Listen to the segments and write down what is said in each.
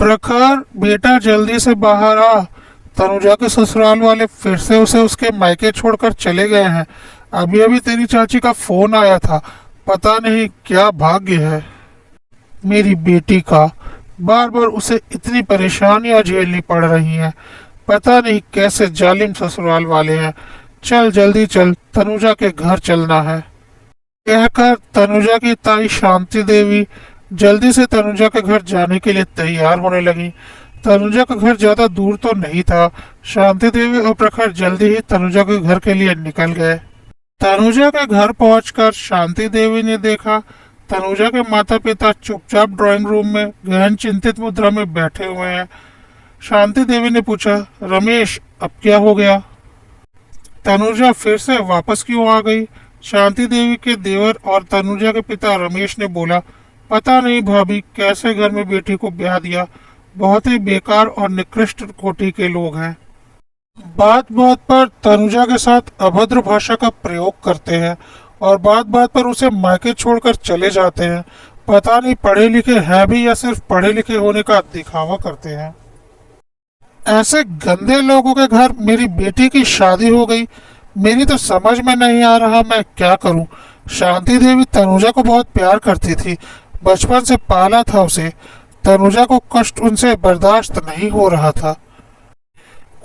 प्रखर, बेटा जल्दी से बाहर आ। तनुजा के ससुराल वाले फिर से उसे उसके मायके छोड़कर चले गए हैं। अभी अभी तेरी चाची का फोन आया था। पता नहीं क्या भाग्य है मेरी बेटी का। बार बार उसे इतनी परेशानियां झेलनी पड़ रही हैं। पता नहीं कैसे जालिम ससुराल वाले हैं। चल जल्दी चल, तनुजा के घर चलना है। कहकर तनुजा की ताई शांति देवी जल्दी से तनुजा के घर जाने के लिए तैयार होने लगी। तनुजा का घर ज्यादा दूर तो नहीं था। शांति देवी और प्रखर जल्दी ही तनुजा के घर के लिए निकल गए। तनुजा के घर पहुंचकर शांति देवी ने देखा तनुजा के माता पिता चुपचाप ड्राइंग रूम में गहन चिंतित मुद्रा में बैठे हुए हैं। शांति देवी ने पूछा, रमेश अब क्या हो गया? तनुजा फिर से वापस क्यों आ गई? शांति देवी के देवर और तनुजा के पिता रमेश ने बोला, पता नहीं भाभी कैसे घर में बेटी को ब्याह दिया। बहुत ही बेकार और निकृष्ट कोटि के लोग हैं। बात बात पर तनुजा के साथ अभद्र भाषा का प्रयोग करते हैं और बात बात पर उसे मायके छोड़कर चले जाते हैं। पता नहीं पढ़े लिखे हैं भी या सिर्फ पढ़े लिखे होने का दिखावा करते हैं। ऐसे गंदे लोगों के घर मेरी बेटी की शादी हो गई। मेरी तो समझ में नहीं आ रहा मैं क्या करूं। शांति देवी तनुजा को बहुत प्यार करती थी, बचपन से पाला था उसे। तनुजा को कष्ट उनसे बर्दाश्त नहीं हो रहा था।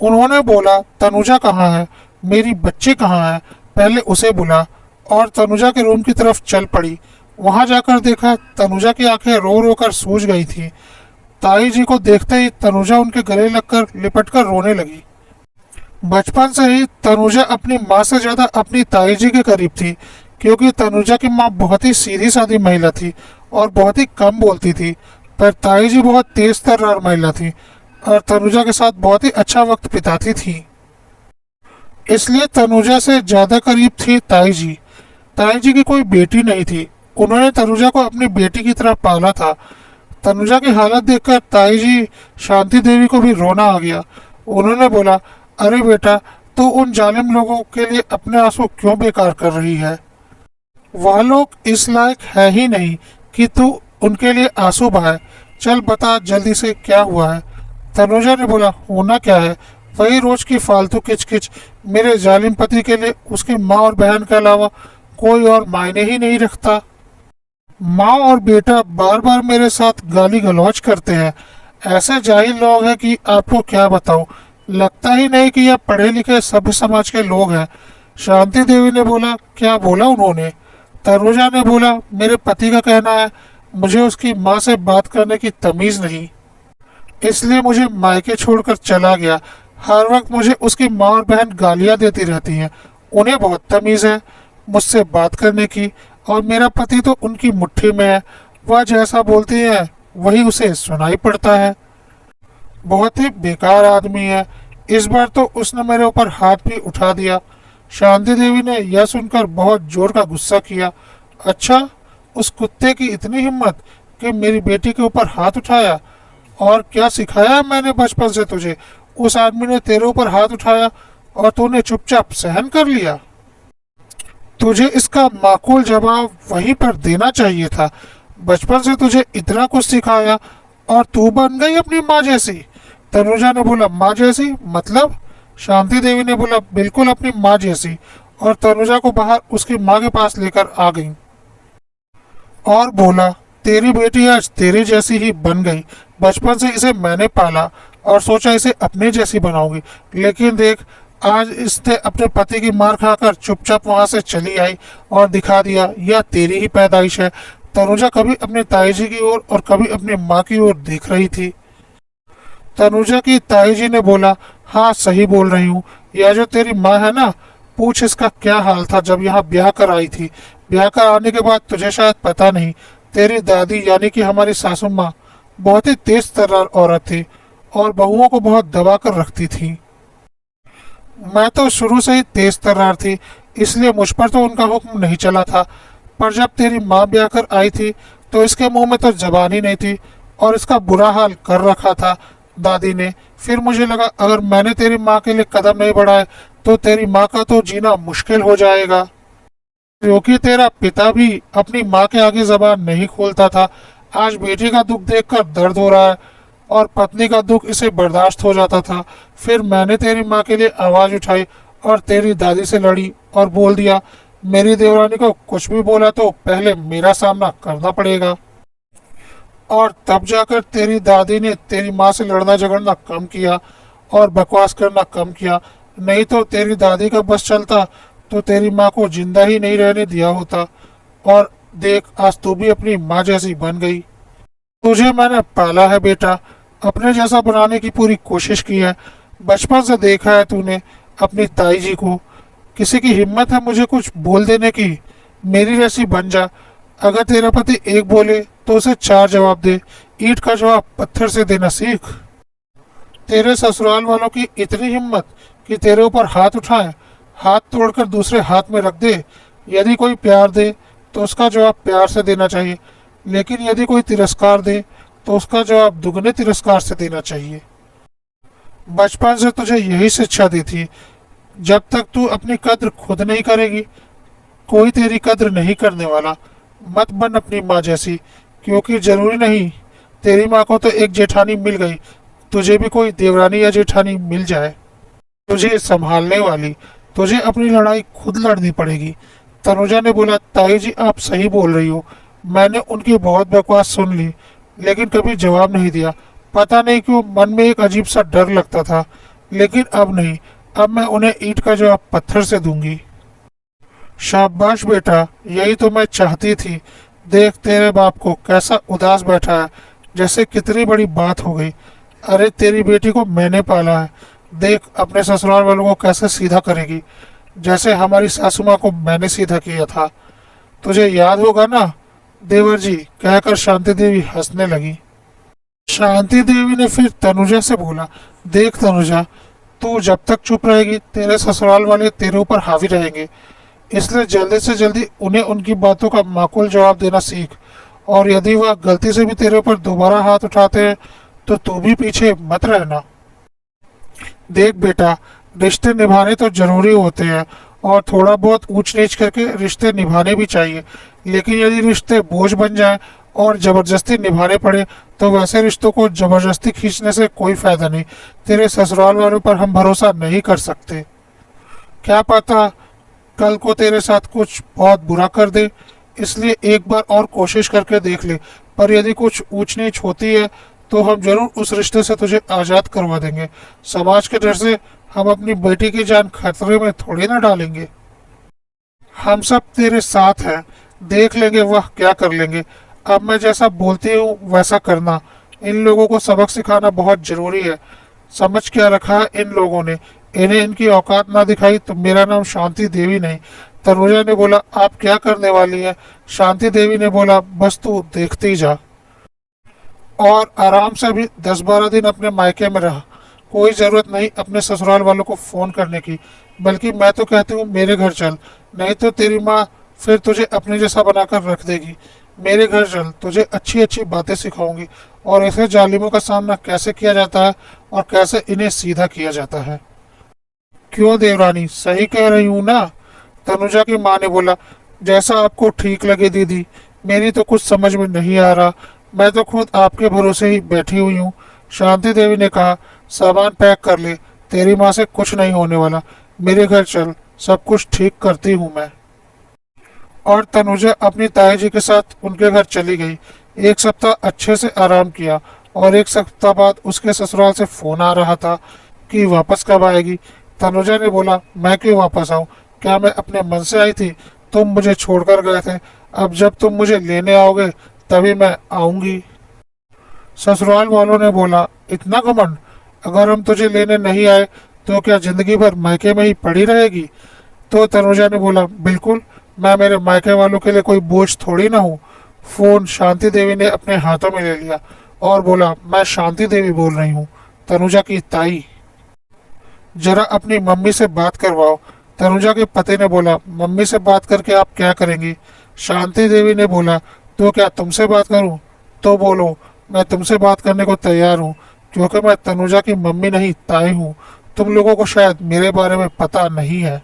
उन्होंने बोला, तनुजा कहाँ है? मेरी बच्ची कहाँ है? पहले उसे बुला। और तनुजा के रूम की तरफ चल पड़ी। वहां जाकर देखा तनुजा की आंखें रो रो कर सूज गई थी। ताई जी को देखते ही तनुजा उनके गले लगकर लिपटकर रोने लगी। बचपन से ही तनुजा अपनी माँ से ज्यादा अपनी ताई जी के करीब थी, क्योंकि तनुजा की माँ बहुत ही सीधी सादी महिला थी और बहुत ही कम बोलती थी। पर ताई जी बहुत तेज तर्रार महिला थी और तनुजा के साथ बहुत ही अच्छा वक्त बिताती थी। इसलिए तनुजा से ज्यादा करीब थी ताई जी। ताई जी की कोई बेटी नहीं थी। उन्होंने तनुजा को अपनी बेटी की तरह पाला था। तनुजा की हालत देखकर ताई जी शांति देवी को भी रोना आ गया। उन्होंने बोला, अरे बेटा, तू उन जालिम लोगों के लिए अपने आंसू क्यों बेकार कर रही है? वह लोग इस लायक है ही नहीं कि तू उनके लिए आंसू बहाए। चल बता जल्दी से क्या हुआ है? तनुजा ने बोला, होना क्या है? वही रोज की फालतू किचकिच। मेरे जालिम पति के लिए उसकी माँ और बहन के अलावा कोई और मायने ही नहीं रखता। माँ और बेटा बार बार मेरे साथ गाली गलौज करते हैं। ऐसे जाहिल लोग हैं कि आपको क्या बताऊं। लगता ही नहीं कि यह पढ़े लिखे सभ्य समाज के लोग हैं। शांति देवी ने बोला, क्या बोला उन्होंने? तनुजा ने बोला, मेरे पति का कहना है मुझे उसकी माँ से बात करने की तमीज नहीं, इसलिए मुझे मायके छोड़कर चला गया। हर वक्त मुझे उसकी माँ और बहन गालियां देती रहती हैं। उन्हें बहुत तमीज है मुझसे बात करने की, और मेरा पति तो उनकी मुट्ठी में है। वह जैसा बोलती है वही उसे सुनाई पड़ता है। बहुत ही बेकार आदमी है। इस बार तो उसने मेरे ऊपर हाथ भी उठा दिया। शांति देवी ने यह सुनकर बहुत जोर का गुस्सा किया। अच्छा, उस कुत्ते की इतनी हिम्मत कि मेरी बेटी के ऊपर हाथ उठाया? और क्या सिखाया मैंने बचपन से तुझे? उस आदमी ने तेरे ऊपर हाथ उठाया और तूने चुपचाप सहन कर लिया। तुझे इसका माकूल जवाब वहीं पर देना चाहिए था। बचपन से तुझे इतना कुछ सिखाया और तू बन गई अपनी माँ जैसी। तनुजा ने बोला, माँ जैसी मतलब? शांति देवी ने बोला, बिल्कुल अपनी माँ जैसी। और तनुजा को बाहर उसकी माँ के पास लेकर आ गई और बोला, तेरी बेटी आज तेरी जैसी ही बन गई। बचपन से इसे मैंने पाला और सोचा इसे अपने जैसी बनाऊंगी, लेकिन देख आज इसने अपने पति की मार खाकर चुपचाप वहां से चली आई और दिखा दिया यह तेरी ही पैदाइश है। तनुजा कभी अपने ताई जी की ओर और कभी अपनी माँ की ओर देख रही थी। तनुजा की ताई जी ने बोला, हाँ सही बोल रही हूँ। यह जो तेरी माँ है ना, पूछ इसका क्या हाल था जब यहाँ ब्याह कर आई थी। ब्याह कर आने के बाद तुझे शायद पता नहीं, तेरी दादी यानी कि हमारी सासू माँ बहुत ही तेज तर्रार औरत थी और बहुओं को बहुत दबा कर रखती थी। मैं तो शुरू से ही तेज तर्रार थी, इसलिए मुझ पर तो उनका हुक्म नहीं चला था। पर जब तेरी माँ ब्याह कर आई थी तो इसके मुंह में तो जबान ही नहीं थी और इसका बुरा हाल कर रखा था दादी ने। फिर मुझे लगा अगर मैंने तेरी माँ के लिए कदम नहीं बढ़ाए तो तेरी माँ का तो जीना मुश्किल हो जाएगा, क्योंकि तेरा पिता भी अपनी माँ के आगे जबान नहीं खोलता था। आज बेटी का दुख देखकर दर्द हो रहा है। और पत्नी का दुख इसे बर्दाश्त हो जाता था। फिर मैंने तेरी माँ के लिए आवाज उठाई और तेरी दादी से लड़ी और बोल दिया, मेरी देवरानी को कुछ भी बोला तो पहले मेरा सामना करना पड़ेगा। और तब जाकर तेरी दादी ने तेरी माँ से लड़ना झगड़ना कम किया और बकवास करना कम किया। नहीं तो तेरी दादी का बस चलता तो तेरी माँ को जिंदा ही नहीं रहने दिया होता। और देख, आज तू भी अपनी माँ जैसी बन गई। तुझे मैंने पाला है बेटा, अपने जैसा बनाने की पूरी कोशिश की है। बचपन से देखा है तूने अपनी ताई जी को। किसी की हिम्मत है मुझे कुछ बोल देने की? मेरी जैसी बन जा। अगर तेरा पति एक बोले तो उसे चार जवाब दे। ईंट का जवाब पत्थर से देना सीख। तेरे ससुराल वालों की इतनी हिम्मत कि तेरे ऊपर हाथ उठाए, हाथ तोड़कर दूसरे हाथ में रख दे। यदि कोई प्यार दे तो उसका जवाब प्यार से देना चाहिए, लेकिन यदि कोई तिरस्कार दे तो उसका जवाब दुगने तिरस्कार से देना चाहिए। बचपन से तुझे यही शिक्षा दी थी। जब तक तू अपनी कद्र खुद नहीं करेगी, कोई तेरी कद्र नहीं करने वाला। मत बन अपनी माँ जैसी, क्योंकि जरूरी नहीं तेरी माँ को तो एक जेठानी मिल गई, तुझे भी कोई देवरानी या जेठानी मिल जाए तुझे संभालने वाली। तुझे अपनी लड़ाई खुद लड़नी पड़ेगी। तनुजा ने बोला, ताई जी आप सही बोल रही हो। मैंने उनकी बहुत बकवास सुन ली, लेकिन कभी जवाब नहीं दिया। पता नहीं क्यों मन में एक अजीब सा डर लगता था, लेकिन अब नहीं। अब मैं उन्हें ईंट का जवाब पत्थर से दूंगी। शाबाश बेटा, यही तो मैं चाहती थी। देख तेरे बाप को कैसा उदास बैठा है, जैसे कितनी बड़ी बात हो गई। अरे तेरी बेटी को मैंने पाला है। देख अपने ससुराल वालों को कैसे सीधा करेगी, जैसे हमारी सासू माँ को मैंने सीधा किया था। तुझे याद होगा ना देवर जी, कहकर शांति देवी हंसने लगी। शांति देवी ने फिर तनुजा से बोला, देख तनुजा, तू जब तक चुप रहेगी तेरे ससुराल वाले तेरे ऊपर हावी रहेंगे। इसलिए जल्दी से जल्दी उन्हें उनकी बातों का माकूल जवाब देना सीख। और यदि वह गलती से भी तेरे ऊपर दोबारा हाथ उठाते हैं तो तू भी पीछे मत रहना। देख बेटा, रिश्ते निभाने तो जरूरी होते हैं और थोड़ा बहुत ऊंच नीच करके रिश्ते निभाने भी चाहिए, लेकिन यदि रिश्ते बोझ बन जाए और जबरदस्ती निभाने पड़े तो वैसे रिश्तों को जबरदस्ती खींचने से कोई फायदा नहीं। तेरे ससुराल वालों पर हम भरोसा नहीं कर सकते। क्या पता कल को तेरे साथ कुछ बहुत बुरा कर दे, इसलिए एक बार और कोशिश करके देख ले। पर यदि कुछ ऊंच नीच होती है तो हम जरूर उस रिश्ते से तुझे आज़ाद करवा देंगे। समाज के डर से हम अपनी बेटी की जान खतरे में थोड़ी ना डालेंगे। हम सब तेरे साथ हैं, देख लेंगे वह क्या कर लेंगे। अब मैं जैसा बोलती हूँ वैसा करना। इन लोगों को सबक सिखाना बहुत जरूरी है। समझ क्या रखा है इन लोगों ने, इन्हें इनकी औकात ना दिखाई तो मेरा नाम शांति देवी नहीं। तनुजा ने बोला, आप क्या करने वाली हैं? शांति देवी ने बोला, बस तू देखती जा और आराम से अभी 10-12 दिन अपने मायके में रहा। कोई ज़रूरत नहीं अपने ससुराल वालों को फ़ोन करने की, बल्कि मैं तो कहती हूँ मेरे घर चल, नहीं तो तेरी माँ फिर तुझे अपने जैसा बनाकर रख देगी। मेरे घर चल, तुझे अच्छी अच्छी बातें सिखाऊंगी और ऐसे जालिमों का सामना कैसे किया जाता है और कैसे इन्हें सीधा किया जाता है। क्यों देवरानी, सही कह रही हूँ ना? तनुजा की माँ ने बोला, जैसा आपको ठीक लगे दीदी, मेरी तो कुछ समझ में नहीं आ रहा। मैं तो खुद आपके भरोसे ही बैठी हुई हूँ। शांति देवी ने कहा, सामान पैक कर ले, तेरी माँ से कुछ नहीं होने वाला। मेरे घर चल, सब कुछ ठीक करती हूँ मैं। और तनुजा अपनी ताई जी के साथ उनके घर चली गई। एक सप्ताह अच्छे से आराम किया और एक सप्ताह बाद उसके ससुराल से फोन आ रहा था कि वापस कब आएगी। तनुजा ने बोला, मैं क्यों वापस आऊँ? क्या मैं अपने मन से आई थी? तुम मुझे छोड़कर गए थे, अब जब तुम मुझे लेने आओगे तभी मैं आऊंगी। ससुराल वालों ने बोला, इतना घमंड? अगर हम तुझे लेने नहीं आए तो क्या जिंदगी भर मायके में ही पड़ी रहेगी? तो तनुजा ने बोला, बिल्कुल, मैं मेरे मायके वालों के लिए कोई बोझ थोड़ी ना हूँ। फोन शांति देवी ने अपने हाथों में ले लिया और बोला, मैं शांति देवी बोल रही हूँ, तनुजा की ताई। जरा अपनी मम्मी से बात करवाओ। तनुजा के पति ने बोला, मम्मी से बात करके आप क्या करेंगी? शांति देवी ने बोला, तो क्या तुमसे बात करूं? तो बोलो, मैं तुमसे बात करने को तैयार हूं, क्योंकि मैं तनुजा की मम्मी नहीं ताई हूं। तुम लोगों को शायद मेरे बारे में पता नहीं है।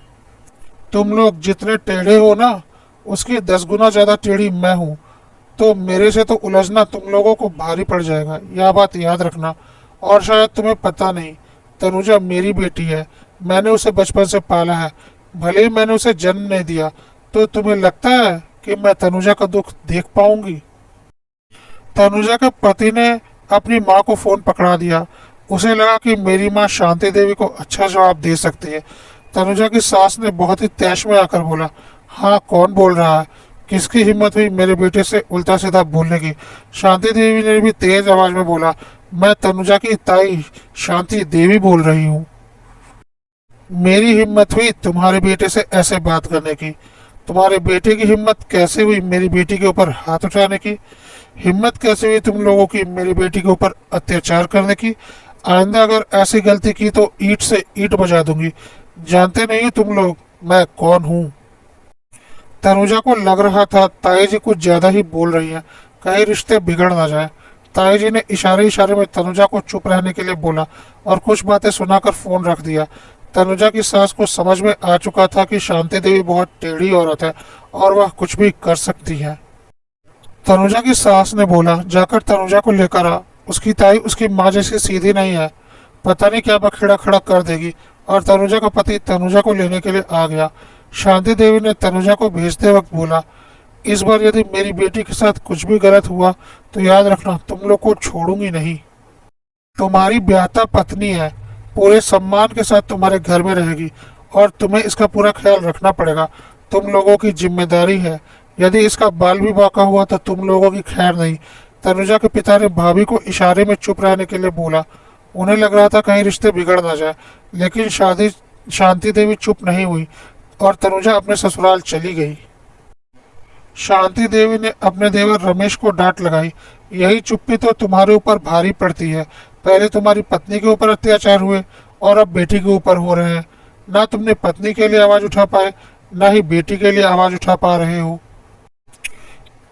तुम लोग जितने टेढ़े हो ना, उसकी 10 गुना ज्यादा टेढ़ी मैं हूँ। तो मेरे से तो उलझना तुम लोगों को भारी पड़ जाएगा, यह बात याद रखना। और शायद तुम्हें पता नहीं, तनुजा मेरी बेटी है, मैंने उसे बचपन से पाला है। भले ही मैंने उसे जन्म नहीं दिया, तो तुम्हें लगता है कि मैं तनुजा का दुख देख पाऊंगी? तनुजा के पति ने अपनी माँ को फोन पकड़ा दिया। उसे लगा कि मेरी माँ शांति देवी को अच्छा जवाब दे सकती है। तनुजा की सास ने बहुत ही तैश में आकर बोला, हाँ कौन बोल रहा है? किसकी हिम्मत हुई मेरे बेटे से उल्टा सीधा बोलने की? शांति देवी ने भी तेज आवाज में बोला, मैं तनुजा की ताई शांति देवी बोल रही हूँ। मेरी हिम्मत हुई तुम्हारे बेटे से ऐसे बात करने की? तुम्हारे बेटे की हिम्मत कैसे हुई मेरी बेटी के ऊपर हाथ उठाने की? हिम्मत कैसे हुई तुम लोगों की मेरी बेटी के ऊपर अत्याचार करने की? आइंदा अगर ऐसी गलती की तो ईंट से ईंट बजा दूंगी। जानते नहीं तुम लोग मैं कौन हूँ? तनुजा को लग रहा था ताई जी कुछ ज्यादा ही बोल रही है, कहीं रिश्ते बिगड़ ना जाए। ताई जी ने इशारे इशारे में तनुजा को चुप रहने के लिए बोला और कुछ बातें सुनाकर फोन रख दिया। तनुजा की सास को समझ में आ चुका था कि शांति देवी बहुत टेढ़ी औरत है और वह कुछ भी कर सकती है। तनुजा की सास ने बोला, जाकर तनुजा को लेकर आ, उसकी ताई उसकी माँ जैसी सीधी नहीं है, पता नहीं क्या बखेड़ा खड़ा कर देगी। और तनुजा का पति तनुजा को लेने के लिए आ गया। शांति देवी ने तनुजा को भेजते वक्त बोला, इस बार यदि मेरी बेटी के साथ कुछ भी गलत हुआ तो याद रखना तुम लोग को छोड़ूंगी नहीं। तुम्हारी ब्याहता पत्नी है, पूरे सम्मान के साथ तुम्हारे घर में रहेगी और तुम्हें इसका पूरा ख्याल रखना पड़ेगा। तुम लोगों की जिम्मेदारी है। यदि इसका बाल भी बांका हुआ तो तुम लोगों की खैर नहीं। तनुजा के पिता ने भाभी को इशारे में चुप रहने के लिए बोला। उन्हें लग रहा था कहीं रिश्ते बिगड़ ना जाए, लेकिन शांति देवी चुप नहीं हुई और तनुजा अपने ससुराल चली गई। शांति देवी ने अपने देवर रमेश को डांट लगाई, यही चुप्पी तो तुम्हारे ऊपर भारी पड़ती है। पहले तुम्हारी पत्नी के ऊपर अत्याचार हुए और अब बेटी के ऊपर हो रहे हैं। ना तुमने पत्नी के लिए आवाज उठा पाए, ना ही बेटी के लिए आवाज उठा पा रहे हो।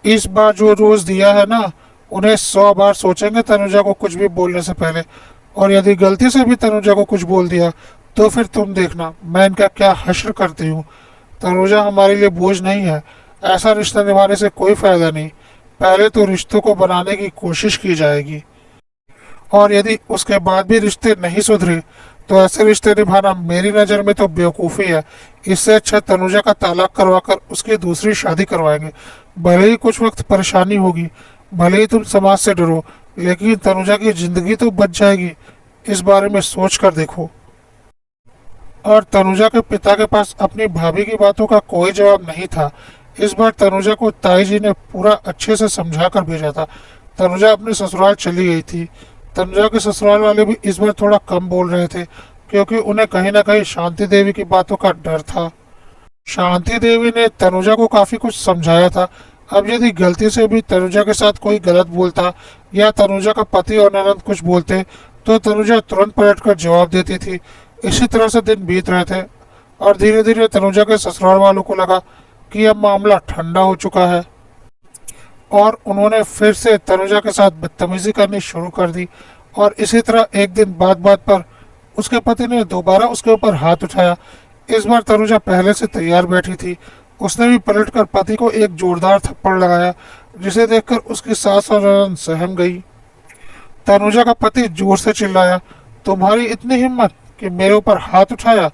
इस बार जो रोज दिया है ना, उन्हें 100 बार सोचेंगे तनुजा को कुछ भी बोलने से पहले। और यदि गलती से भी तनुजा को कुछ बोल दिया तो फिर तुम देखना मैं इनका क्या हश्र करती हूँ। तनुजा हमारे लिए बोझ नहीं है, ऐसा रिश्ता निभाने से कोई फायदा नहीं। पहले तो रिश्तों को बनाने की कोशिश की जाएगी और यदि उसके बाद भी रिश्ते नहीं सुधरे तो ऐसे रिश्ते निभाना मेरी नज़र में तो बेवकूफ़ी है। इससे अच्छा तनुजा का तलाक करवाकर उसकी दूसरी शादी करवाएंगे। भले ही कुछ वक्त परेशानी होगी, भले ही तुम समाज से डरो, लेकिन तनुजा की जिंदगी तो बच जाएगी। इस बारे में सोच कर देखो। और तनुजा के पिता के पास अपनी भाभी की बातों का कोई जवाब नहीं था। इस बार तनुजा को ताई जी ने पूरा अच्छे से समझा कर भेजा था। तनुजा अपने ससुराल चली गई थी। तनुजा के ससुराल वाले भी इस बार थोड़ा कम बोल रहे थे, क्योंकि उन्हें कहीं ना कहीं शांति देवी की बातों का डर था। शांति देवी ने तनुजा को काफी कुछ समझाया था। अब यदि गलती से भी तनुजा के साथ कोई गलत बोलता या तनुजा का पति और ननद कुछ बोलते तो तनुजा तुरंत पलटकर जवाब देती थी। इसी तरह से दिन बीत रहे थे और धीरे धीरे तनुजा के ससुराल वालों को लगा कि अब मामला ठंडा हो चुका है और उन्होंने फिर से तनुजा के साथ बदतमीजी करनी शुरू कर दी। और इसी तरह एक दिन बात बात पर उसके पति ने दोबारा उसके ऊपर हाथ उठाया। इस बार तनुजा पहले से तैयार बैठी थी। उसने भी पलटकर पति को एक जोरदार थप्पड़ लगाया, जिसे देखकर उसकी सास और ननद सहम गई। तनुजा का पति जोर से चिल्लाया, तुम्हारी इतनी हिम्मत कि मेरे ऊपर हाथ उठाया?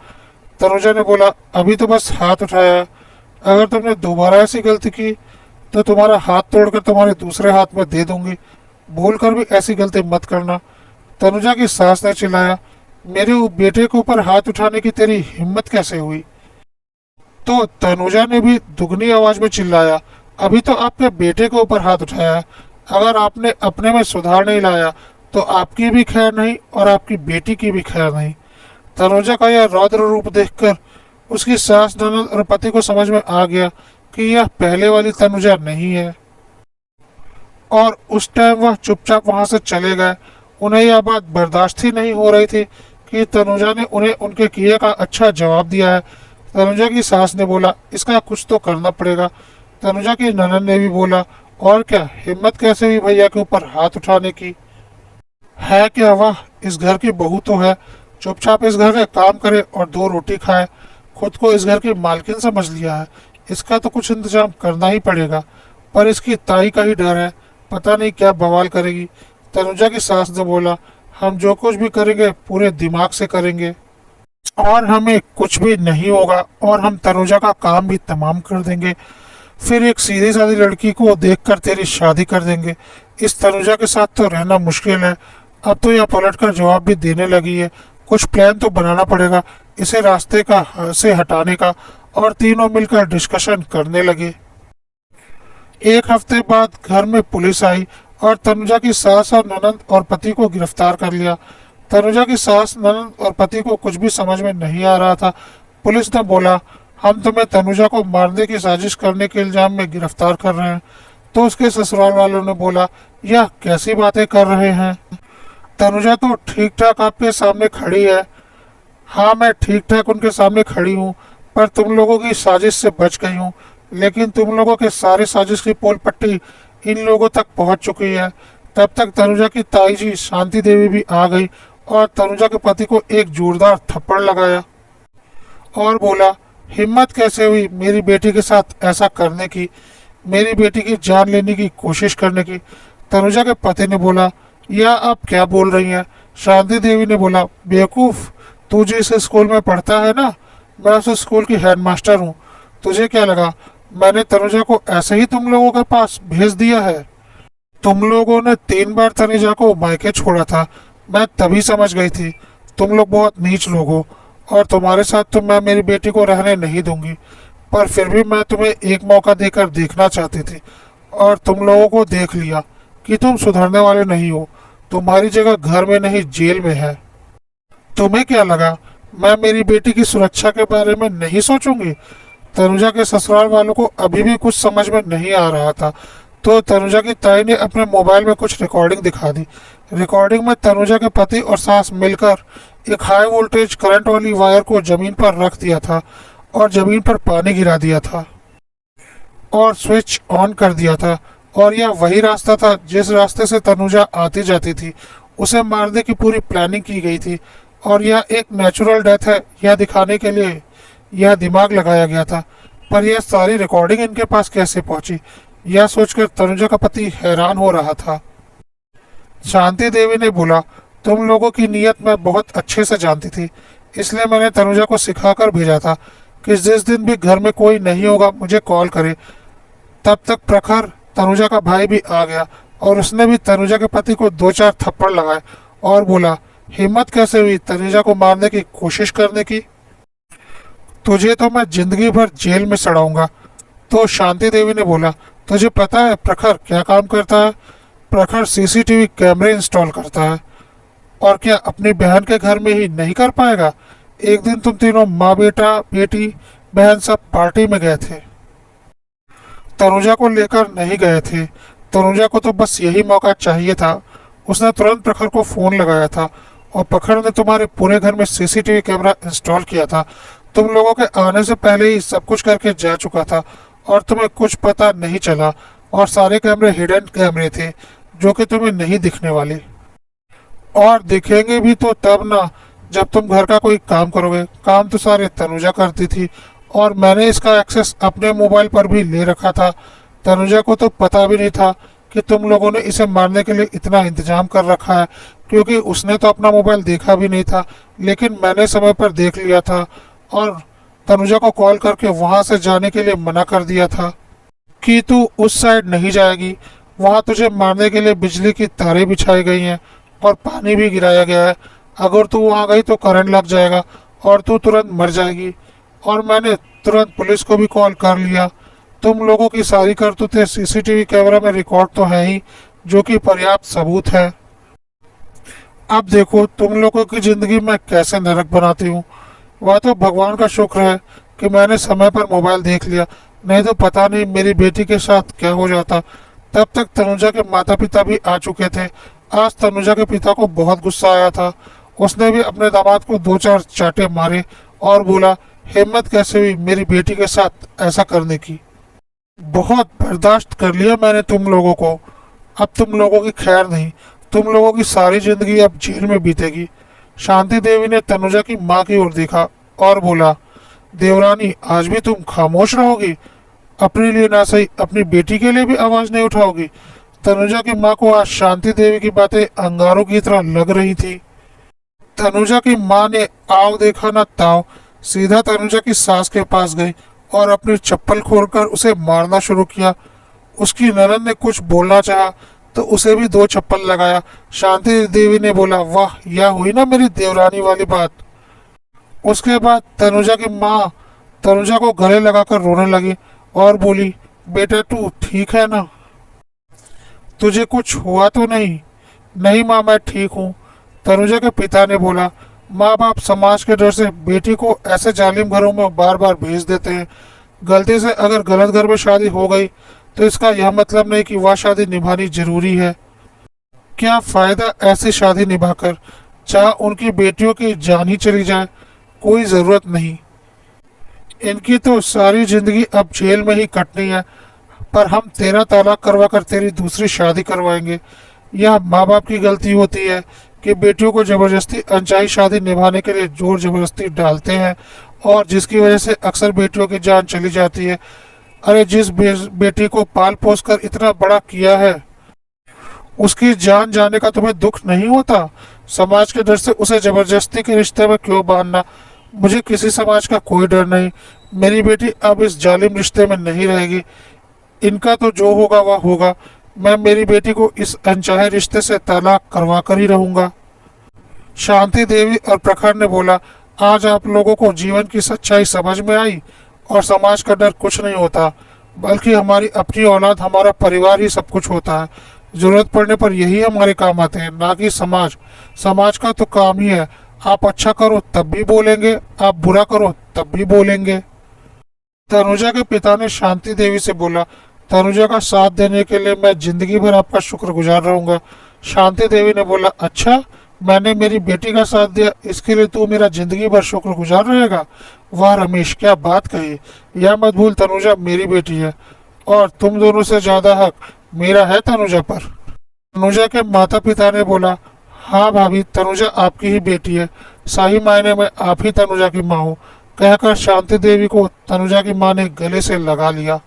तनुजा ने बोला, अभी तो बस हाथ उठाया, अगर तुमने दोबारा ऐसी गलती की तो तुम्हारा हाथ तोड़कर तुम्हारे दूसरे हाथ में दे दूंगी। भूल कर भी ऐसी गलती मत करना। तनुजा की सास ने चिल्लाया, मेरे बेटे के ऊपर हाथ उठाने की तेरी हिम्मत कैसे हुई? तो तनुजा ने भी दुगनी आवाज में चिल्लाया, अभी तो आपने बेटे के ऊपर हाथ उठाया। अगर आपने अपने में सुधार नहीं लाया तो आपकी भी खैर नहीं और आपकी बेटी की भी खैर नहीं। तनुजा का यह रौद्र रूप देखकर उसकी सास, ननद और पति को समझ में आ गया कि यह पहले वाली तनुजा नहीं है और उस टाइम वह चुपचाप वहां से चले गए। उन्हें यह बात बर्दाश्त ही नहीं हो रही थी कि तनुजा ने उन्हें उनके किए का अच्छा जवाब दिया है। तनुजा की सास ने बोला, इसका कुछ तो करना पड़ेगा। तनुजा की ननद ने भी बोला, और क्या हिम्मत कैसे हुई भैया के ऊपर हाथ उठाने की? है क्या वाह, इस घर की बहू तो है, चुपचाप इस घर में काम करे और 2 रोटी खाए। खुद को इस घर की मालकिन समझ लिया है, इसका तो कुछ इंतजाम करना ही पड़ेगा। पर इसकी ताई का ही डर है, पता नहीं क्या बवाल करेगी। तनुजा की सास ने बोला, हम जो कुछ भी करेंगे पूरे दिमाग से करेंगे और हमें कुछ भी नहीं होगा और हम तनुजा का काम भी तमाम कर देंगे। फिर एक सीधी सादी लड़की को देखकर तेरी शादी कर देंगे। इस तनुजा के साथ तो रहना मुश्किल है। अब तो यह पलटकर जवाब भी देने लगी है। कुछ प्लान तो बनाना पड़ेगा इसे रास्ते का से हटाने का। और तीनों मिलकर डिस्कशन करने लगे। एक हफ्ते बाद घर में पुलिस आई और तनुजा की सास और ननद और पति को गिरफ्तार कर लिया। तनुजा की सास, ननद और पति को कुछ भी समझ में नहीं आ रहा था। पुलिस ने बोला, हम तुम्हें तनुजा को मारने की साजिश करने के इल्जाम में गिरफ्तार कर रहे हैं। तो उसके ससुराल वालों ने बोला, यह कैसी बातें कर रहे हैं? तनुजा तो ठीक ठाक आपके सामने खड़ी है। हाँ, मैं ठीक ठाक उनके सामने खड़ी हूँ, पर तुम लोगों की साजिश से बच गई हूँ। लेकिन तुम लोगों के सारे साजिश की पोल पट्टी इन लोगों तक पहुंच चुकी है। तब तक तनुजा की ताई जी शांति देवी भी आ गई और तनुजा के पति को एक जोरदार थप्पड़ लगाया और बोला, हिम्मत कैसे हुई मेरी बेटी के साथ ऐसा करने की, मेरी बेटी की जान लेने की कोशिश करने की? तनुजा के पति ने बोला, यह आप क्या बोल रही हैं? शांति देवी ने बोला, बेवकूफ़, तू जिस स्कूल में पढ़ता है ना, मैं उस स्कूल की हेडमास्टर हूँ। तुझे क्या लगा मैंने तनुजा को ऐसे ही तुम लोगों के पास भेज दिया है? तुम लोगों ने 3 बार तनुजा को मायके छोड़ा था, मैं तभी समझ गई थी तुम लोग बहुत नीच लोग हो और तुम्हारे साथ तो मैं मेरी बेटी को रहने नहीं दूंगी। पर फिर भी मैं तुम्हें एक मौका देकर देखना चाहती थी और तुम लोगों को देख लिया कि तुम सुधरने वाले नहीं हो। तुम्हारी जगह घर में नहीं जेल में है। तुम्हें क्या लगा मैं मेरी बेटी की सुरक्षा के बारे में नहीं सोचूंगी? तनुजा के ससुराल वालों को अभी भी कुछ समझ में नहीं आ रहा था, तो तनुजा की ताई ने अपने मोबाइल में कुछ रिकॉर्डिंग दिखा दी। रिकॉर्डिंग में तनुजा के पति और सास मिलकर एक हाई वोल्टेज करंट वाली वायर को जमीन पर रख दिया था और जमीन पर पानी गिरा दिया था और स्विच ऑन कर दिया था। और यह वही रास्ता था जिस रास्ते से तनुजा आती जाती थी। उसे मारने की पूरी प्लानिंग की गई थी और यह एक नेचुरल डेथ है यह दिखाने के लिए यह दिमाग लगाया गया था। पर यह सारी रिकॉर्डिंग इनके पास कैसे पहुंची, यह सोचकर तनुजा का पति हैरान हो रहा था। शांति देवी ने बोला, तुम लोगों की नीयत मैं बहुत अच्छे से जानती थी, इसलिए मैंने तनुजा को सिखाकर भेजा था कि जिस दिन भी घर में कोई नहीं होगा मुझे कॉल करे। तब तक प्रखर, तनुजा का भाई, भी आ गया और उसने भी तनुजा के पति को 2-4 थप्पड़ लगाए और बोला, हिम्मत कैसे हुई तनुजा को मारने की कोशिश करने की? तुझे तो मैं जिंदगी भर जेल में सड़ाऊंगा। तो शांति देवी ने बोला, तुझे पता है प्रखर क्या काम करता है? प्रखर सीसीटीवी कैमरे इंस्टॉल करता है। और क्या अपनी बहन के घर में ही नहीं कर पाएगा? एक दिन तुम तीनों माँ बेटा बेटी बहन सब पार्टी में गए थे, तनुजा को लेकर नहीं गए थे। तनुजा को तो बस यही मौका चाहिए था। उसने तुरंत प्रखर को फोन लगाया था और प्रखर ने तुम्हारे पूरे घर में सीसीटीवी कैमरा इंस्टॉल किया था। तुम लोगों के आने से पहले ही सब कुछ करके जा चुका था और तुम्हें कुछ पता नहीं चला। और सारे कैमरे हिडन कैमरे थे जो कि तुम्हें नहीं दिखने वाले, और दिखेंगे भी तो तब ना जब तुम घर का कोई काम करोगे। काम तो सारे तनुजा करती थी और मैंने इसका एक्सेस अपने मोबाइल पर भी ले रखा था। तनुजा को तो पता भी नहीं था कि तुम लोगों ने इसे मारने के लिए इतना इंतजाम कर रखा है, क्योंकि उसने तो अपना मोबाइल देखा भी नहीं था। लेकिन मैंने समय पर देख लिया था और तनुजा को कॉल करके वहां से जाने के लिए मना कर दिया था कि तू उस साइड नहीं जाएगी। वहां तुझे मारने के लिए बिजली की तारें बिछाई गई हैं और पानी भी गिराया गया है। अगर तू वहां गई तो करंट लग जाएगा और तू तुरंत मर जाएगी। और मैंने तुरंत पुलिस को भी कॉल कर लिया। तुम लोगों की सारी करतूतें सीसीटीवी कैमरा में रिकॉर्ड तो है ही, जो कि पर्याप्त सबूत है। अब देखो तुम लोगों की जिंदगी मैं कैसे नरक बनाती हूँ। वह तो भगवान का शुक्र है कि मैंने समय पर मोबाइल देख लिया, नहीं तो पता नहीं मेरी बेटी के साथ क्या हो जाता। तब तक तनुजा के माता पिता भी आ चुके थे। आज तनुजा के पिता को बहुत गुस्सा आया था। उसने भी अपने दामाद को 2-4 चाटे मारे और बोला, हिम्मत कैसे हुई मेरी बेटी के साथ ऐसा करने की? बहुत बर्दाश्त कर लिया मैंने तुम लोगों को, अब तुम लोगों की खैर नहीं। तुम लोगों की सारी जिंदगी अब जेल में बीतेगी। शांति देवी ने तनुजा की माँ की ओर देखा और बोला, देवरानी आज भी तुम खामोश रहोगी? अपने लिए ना सही अपनी बेटी के लिए भी आवाज नहीं उठाओगी? तनुजा की माँ को आज शांति देवी की बातें अंगारों की तरह लग रही थी। तनुजा की माँ ने आव देखा ना ताव, सीधा तनुजा की सास के पास गई और अपनी चप्पल खोलकर उसे मारना शुरू किया। उसकी ननद ने कुछ बोलना चाहा तो उसे भी दो चप्पल लगाया। शांति देवी ने बोला, वाह, यह हुई ना मेरी देवरानी वाली बात। उसके बाद तनुजा की माँ तनुजा को गले लगाकर रोने लगी और बोली, बेटा तू ठीक है ना? तुझे कुछ हुआ तो नहीं? नहीं माँ, मैं ठीक हूँ। तनुजा के पिता ने बोला, माँ बाप समाज के डर से बेटी को ऐसे जालिम घरों में बार बार भेज देते हैं। गलती से अगर गलत घर में शादी हो गई तो इसका यह मतलब नहीं कि वह शादी निभानी जरूरी है। क्या फायदा ऐसी शादी निभाकर, चाहे उनकी बेटियों की जान ही चली जाए, कोई जरूरत नहीं। इनकी तो सारी जिंदगी अब जेल में ही कटनी है, पर हम तेरा तलाक करवा कर तेरी दूसरी शादी करवाएंगे। यह माँ बाप की गलती होती है कि बेटियों को जबरदस्ती अनचाही शादी निभाने के लिए जोर जबरदस्ती डालते हैं और जिसकी वजह से अक्सर बेटियों की जान चली जाती है। अरे जिस बेटी को पाल पोस कर इतना बड़ा किया है, उसकी जान जाने का तुम्हें दुख नहीं होता? समाज के डर से उसे जबरदस्ती के रिश्ते में क्यों बांधना? मुझे किसी समाज का कोई डर नहीं। मेरी बेटी अब इस जालिम रिश्ते में नहीं रहेगी। इनका तो जो होगा वह होगा। मैं मेरी बेटी को इस अनचाहे रिश्ते से तलाक करवा कर ही रहूंगा। शांति देवी और प्रखर ने बोला, आज आप लोगों को जीवन की सच्चाई समझ में आई और समाज का डर कुछ नहीं होता, बल्कि हमारी अपनी औलाद, हमारा परिवार ही सब कुछ होता है। जरूरत पड़ने पर यही हमारे काम आते हैं, ना कि समाज। समाज का तो काम ही है, आप अच्छा करो तब भी बोलेंगे, आप बुरा करो तब भी बोलेंगे। तनुजा के पिता ने शांति देवी से बोला, तनुजा का साथ देने के लिए मैं जिंदगी भर आपका शुक्रगुजार रहूंगा। शांति देवी ने बोला, अच्छा, मैंने मेरी बेटी का साथ दिया, इसके लिए तू मेरा जिंदगी भर शुक्रगुजार रहेगा? वाह रमेश, क्या बात कही। यह मत भूल, तनुजा मेरी बेटी है और तुम दोनों से ज्यादा हक मेरा है तनुजा पर। तनुजा के माता पिता ने बोला, हाँ भाभी, तनुजा आपकी ही बेटी है, सही मायने में आप ही तनुजा की माँ हो। कहकर शांति देवी को तनुजा की माँ ने गले से लगा लिया।